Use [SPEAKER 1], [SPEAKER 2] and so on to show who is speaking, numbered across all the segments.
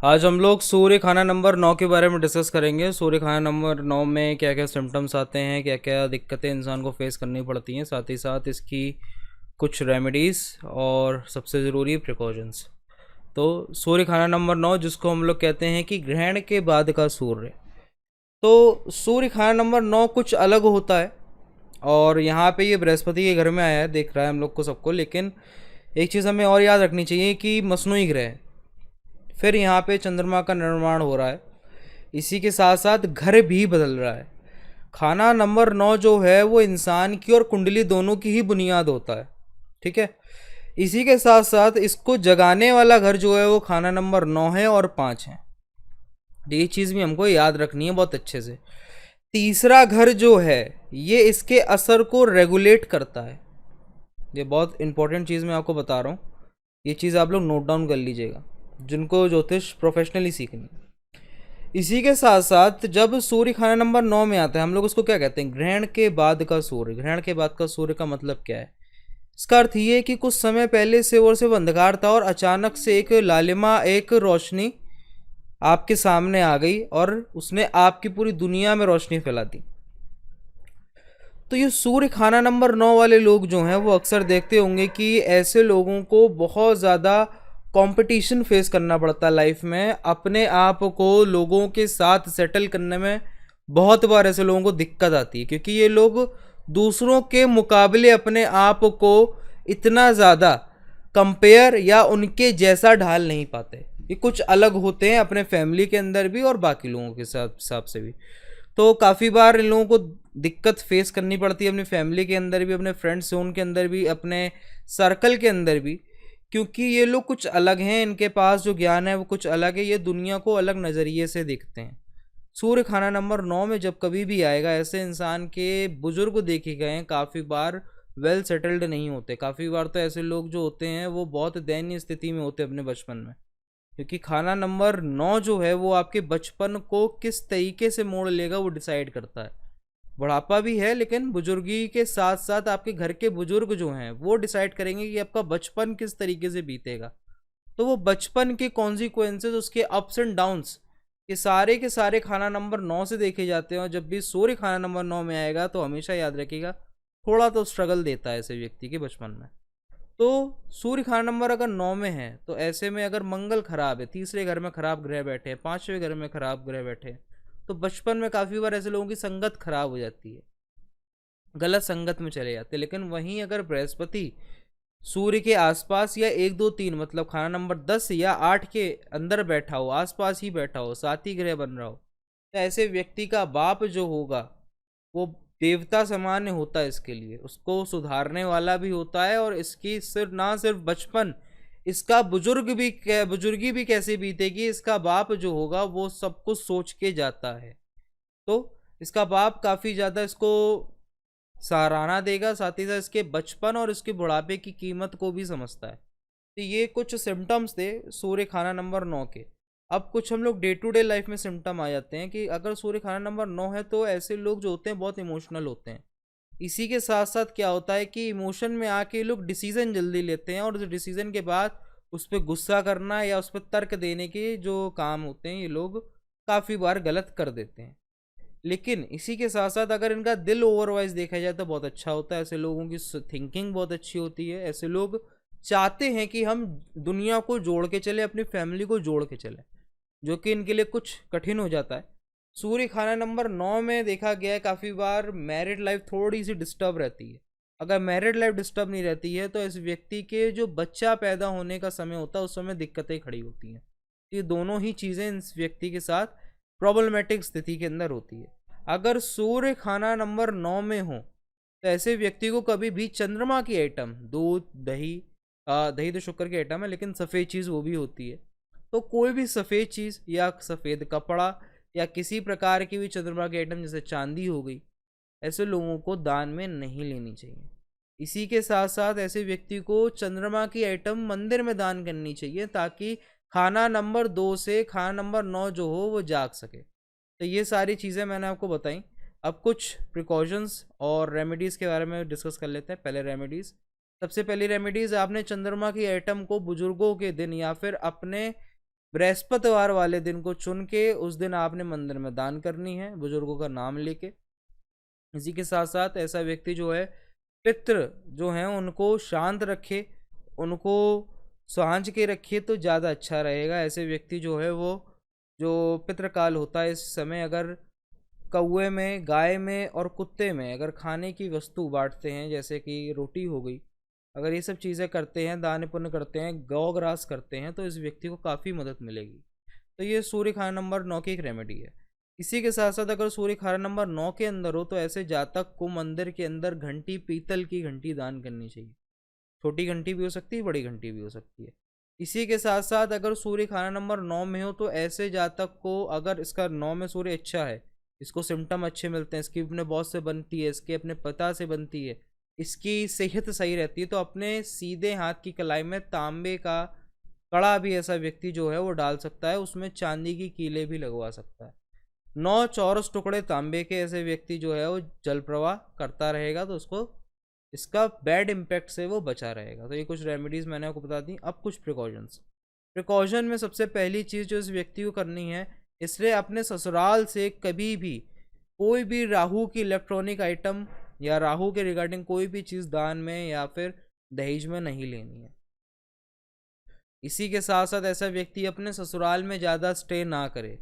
[SPEAKER 1] आज हम लोग सूर्य खाना नंबर 9 के बारे में डिस्कस करेंगे। सूर्य खाना नंबर 9 में क्या क्या सिम्टम्स आते हैं, क्या क्या दिक्कतें इंसान को फेस करनी पड़ती हैं, साथ ही साथ इसकी कुछ रेमेडीज़ और सबसे ज़रूरी प्रिकॉशंस। तो सूर्य खाना नंबर 9, जिसको हम लोग कहते हैं कि ग्रहण के बाद का सूर्य। तो सूर्य खाना नंबर 9 कुछ अलग होता है और यहाँ पे ये बृहस्पति के घर में आया है, देख रहा है हम लोग को सबको। लेकिन एक चीज़ हमें और याद रखनी चाहिए कि मसनूई ग्रह है। फिर यहाँ पे चंद्रमा का निर्माण हो रहा है, इसी के साथ साथ घर भी बदल रहा है। खाना नंबर 9 जो है वो इंसान की और कुंडली दोनों की ही बुनियाद होता है, ठीक है। इसी के साथ साथ इसको जगाने वाला घर जो है वो खाना नंबर 9 है और 5 है। ये चीज़ भी हमको याद रखनी है बहुत अच्छे से। तीसरा घर जो है ये इसके असर को रेगुलेट करता है। ये बहुत इंपॉर्टेंट चीज़ मैं आपको बता रहा हूँ, ये चीज़ आप लोग नोट डाउन कर लीजिएगा जिनको ज्योतिष प्रोफेशनली सीखनी है। इसी के साथ साथ जब सूर्य खाना नंबर 9 में आता है, हम लोग उसको क्या कहते हैं, ग्रहण के बाद का सूर्य। ग्रहण के बाद का सूर्य का मतलब क्या है? इसका अर्थ ये है कि कुछ समय पहले से और सिर्फ अंधकार था और अचानक से एक लालिमा, एक रोशनी आपके सामने आ गई और उसने आपकी पूरी दुनिया में रोशनी फैला दी। तो ये सूर्य खाना नंबर 9 वाले लोग जो हैं वो अक्सर देखते होंगे कि ऐसे लोगों को बहुत ज़्यादा कंपटीशन फेस करना पड़ता है लाइफ में। अपने आप को लोगों के साथ सेटल करने में बहुत बार ऐसे लोगों को दिक्कत आती है, क्योंकि ये लोग दूसरों के मुकाबले अपने आप को इतना ज़्यादा कंपेयर या उनके जैसा ढाल नहीं पाते। ये कुछ अलग होते हैं अपने फैमिली के अंदर भी और बाकी लोगों के साथ हिसाब से भी। तो काफ़ी बार इन लोगों को दिक्कत फेस करनी पड़ती है अपनी फैमिली के अंदर भी, अपने फ्रेंड्स जोन के अंदर भी, अपने सर्कल के अंदर भी, क्योंकि ये लोग कुछ अलग हैं। इनके पास जो ज्ञान है वो कुछ अलग है, ये दुनिया को अलग नज़रिए से देखते हैं। सूर्य खाना नंबर 9 में जब कभी भी आएगा, ऐसे इंसान के बुजुर्ग देखे गए हैं काफ़ी बार वेल सेटल्ड नहीं होते। काफ़ी बार तो ऐसे लोग जो होते हैं वो बहुत दयनीय स्थिति में होते हैं अपने बचपन में, क्योंकि खाना नंबर 9 जो है वो आपके बचपन को किस तरीके से मोड़ लेगा वो डिसाइड करता है। बुढ़ापा भी है, लेकिन बुजुर्गी के साथ साथ आपके घर के बुजुर्ग जो हैं वो डिसाइड करेंगे कि आपका बचपन किस तरीके से बीतेगा। तो वो बचपन के कॉन्सिक्वेंसेस, उसके अप्स एंड डाउन्स, ये सारे के सारे खाना नंबर 9 से देखे जाते हैं। और जब भी सूर्य खाना नंबर 9 में आएगा तो हमेशा याद रखिएगा, थोड़ा तो स्ट्रगल देता है ऐसे व्यक्ति के बचपन में। तो सूर्य खाना नंबर अगर 9 में है तो ऐसे में अगर मंगल खराब है, तीसरे घर में खराब ग्रह बैठे हैं, पांचवें घर में खराब ग्रह बैठे हैं, तो बचपन में काफ़ी बार ऐसे लोगों की संगत खराब हो जाती है, गलत संगत में चले जाते हैं। लेकिन वहीं अगर बृहस्पति सूर्य के आसपास या 1 2 3 मतलब खाना नंबर 10 या 8 के अंदर बैठा हो, आसपास ही बैठा हो, साथ ही ग्रह बन रहा हो, तो ऐसे व्यक्ति का बाप जो होगा वो देवता समान होता है इसके लिए, उसको सुधारने वाला भी होता है। और इसकी सिर्फ ना सिर्फ बचपन, इसका बुजुर्गी भी कैसे बीतेगी, इसका बाप जो होगा वो सब कुछ सोच के जाता है। तो इसका बाप काफ़ी ज़्यादा इसको सराहना देगा, साथ ही साथ इसके बचपन और इसके बुढ़ापे की कीमत को भी समझता है। तो ये कुछ सिम्टम्स थे सूर्य खाना नंबर 9 के। अब कुछ हम लोग डे टू डे लाइफ में सिम्टम आ जाते हैं कि अगर सूर्य खाना नंबर 9 है तो ऐसे लोग जो होते हैं बहुत इमोशनल होते हैं। इसी के साथ साथ क्या होता है कि इमोशन में आके लोग डिसीजन जल्दी लेते हैं, और उस डिसीजन के बाद उस पर गुस्सा करना या उस पर तर्क देने के जो काम होते हैं ये लोग काफ़ी बार गलत कर देते हैं। लेकिन इसी के साथ साथ अगर इनका दिल ओवरवाइज देखा जाए तो बहुत अच्छा होता है। ऐसे लोगों की थिंकिंग बहुत अच्छी होती है। ऐसे लोग चाहते हैं कि हम दुनिया को जोड़ के चले, अपनी फैमिली को जोड़ के चले, जो कि इनके लिए कुछ कठिन हो जाता है। सूर्य खाना नंबर 9 में देखा गया है काफ़ी बार मैरिड लाइफ थोड़ी सी डिस्टर्ब रहती है। अगर मैरिड लाइफ डिस्टर्ब नहीं रहती है तो इस व्यक्ति के जो बच्चा पैदा होने का समय होता है उस समय दिक्कतें खड़ी होती हैं। ये दोनों ही चीज़ें इस व्यक्ति के साथ प्रॉब्लमेटिक स्थिति के अंदर होती है। अगर सूर्य खाना नंबर 9 में हो तो ऐसे व्यक्ति को कभी भी चंद्रमा की आइटम, दूध, दही, दही तो शुक्र की आइटम है लेकिन सफ़ेद चीज़ वो भी होती है, तो कोई भी सफ़ेद चीज़ या सफ़ेद कपड़ा या किसी प्रकार की भी चंद्रमा की आइटम जैसे चांदी हो गई, ऐसे लोगों को दान में नहीं लेनी चाहिए। इसी के साथ साथ ऐसे व्यक्ति को चंद्रमा की आइटम मंदिर में दान करनी चाहिए, ताकि खाना नंबर 2 से खाना नंबर 9 जो हो वो जाग सके। तो ये सारी चीज़ें मैंने आपको बताई। अब कुछ प्रिकॉशंस और रेमेडीज़ के बारे में डिस्कस कर लेते हैं। पहले रेमेडीज़, सबसे पहली रेमेडीज़, आपने चंद्रमा की आइटम को बुजुर्गों के दिन या फिर अपने बृहस्पतिवार वाले दिन को चुन के उस दिन आपने मंदिर में दान करनी है, बुजुर्गों का नाम लेके। इसी के साथ साथ ऐसा व्यक्ति जो है पितृ जो हैं उनको शांत रखे, उनको सांझ के रखिए तो ज़्यादा अच्छा रहेगा। ऐसे व्यक्ति जो है वो जो पितृकाल होता है इस समय अगर कौए में, गाय में और कुत्ते में अगर खाने की वस्तु बांटते हैं, जैसे कि रोटी हो गई, अगर ये सब चीज़ें करते हैं, दान पुण्य करते हैं, गौग्रास करते हैं, तो इस व्यक्ति को काफ़ी मदद मिलेगी। तो ये सूर्य खाना नंबर 9 की एक रेमेडी है। इसी के साथ साथ अगर सूर्य खाना नंबर 9 के अंदर हो तो ऐसे जातक को मंदिर के अंदर घंटी, पीतल की घंटी दान करनी चाहिए। छोटी घंटी भी हो सकती है, बड़ी घंटी भी हो सकती है। इसी के साथ साथ अगर सूर्य खाना नंबर 9 में हो तो ऐसे जातक को, अगर इसका 9 में सूर्य अच्छा है, इसको सिम्टम अच्छे मिलते हैं, इसकी अपने बॉस से बनती है, इसके अपने पिता से बनती है, इसकी सेहत सही रहती है, तो अपने सीधे हाथ की कलाई में तांबे का कड़ा भी ऐसा व्यक्ति जो है वो डाल सकता है, उसमें चांदी की कीलें भी लगवा सकता है। 9 चौरस टुकड़े तांबे के ऐसे व्यक्ति जो है वो जल प्रवाह करता रहेगा, तो उसको इसका बैड इम्पैक्ट से वो बचा रहेगा। तो ये कुछ रेमेडीज़ मैंने आपको बता दी। अब कुछ प्रिकॉशन में सबसे पहली चीज़ जो इस व्यक्ति को करनी है, इसलिए अपने ससुराल से कभी भी कोई भी राहु की इलेक्ट्रॉनिक आइटम या राहु के रिगार्डिंग कोई भी चीज़ दान में या फिर दहेज में नहीं लेनी है। इसी के साथ साथ ऐसा व्यक्ति अपने ससुराल में ज़्यादा स्टे ना करे।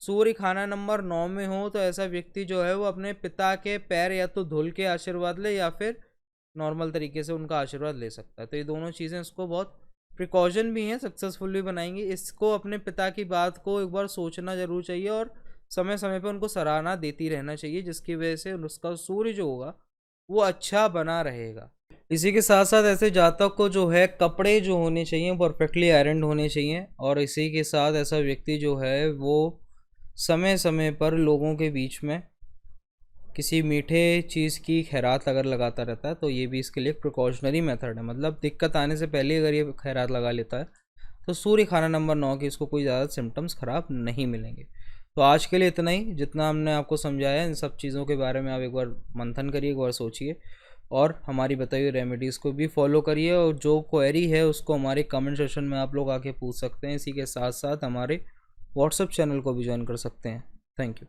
[SPEAKER 1] सूर्य खाना नंबर 9 में हो तो ऐसा व्यक्ति जो है वो अपने पिता के पैर या तो धुल के आशीर्वाद ले या फिर नॉर्मल तरीके से उनका आशीर्वाद ले सकता है। तो ये दोनों चीज़ें इसको बहुत प्रिकॉशन भी हैं, सक्सेसफुल भी बनाएंगी। इसको अपने पिता की बात को एक बार सोचना जरूर चाहिए और समय समय पर उनको सराहना देती रहना चाहिए, जिसकी वजह से उसका सूर्य जो होगा वो अच्छा बना रहेगा। इसी के साथ साथ ऐसे जातक को जो है कपड़े जो होने चाहिए परफेक्टली आयरन होने चाहिए। और इसी के साथ ऐसा व्यक्ति जो है वो समय समय पर लोगों के बीच में किसी मीठे चीज़ की खैरात अगर लगाता रहता है तो ये भी इसके लिए एक प्रिकॉशनरी मेथड है। मतलब दिक्कत आने से पहले अगर ये खैरात लगा लेता है तो सूर्य खाना नंबर 9 की इसको कोई ज़्यादा सिम्टम्स ख़राब नहीं मिलेंगे। तो आज के लिए इतना ही, जितना हमने आपको समझाया इन सब चीज़ों के बारे में आप एक बार मंथन करिए, एक बार सोचिए और हमारी बताई हुई रेमेडीज़ को भी फॉलो करिए। और जो क्वेरी है उसको हमारे कमेंट सेक्शन में आप लोग आके पूछ सकते हैं। इसी के साथ साथ हमारे व्हाट्सएप चैनल को भी ज्वाइन कर सकते हैं। Thank you.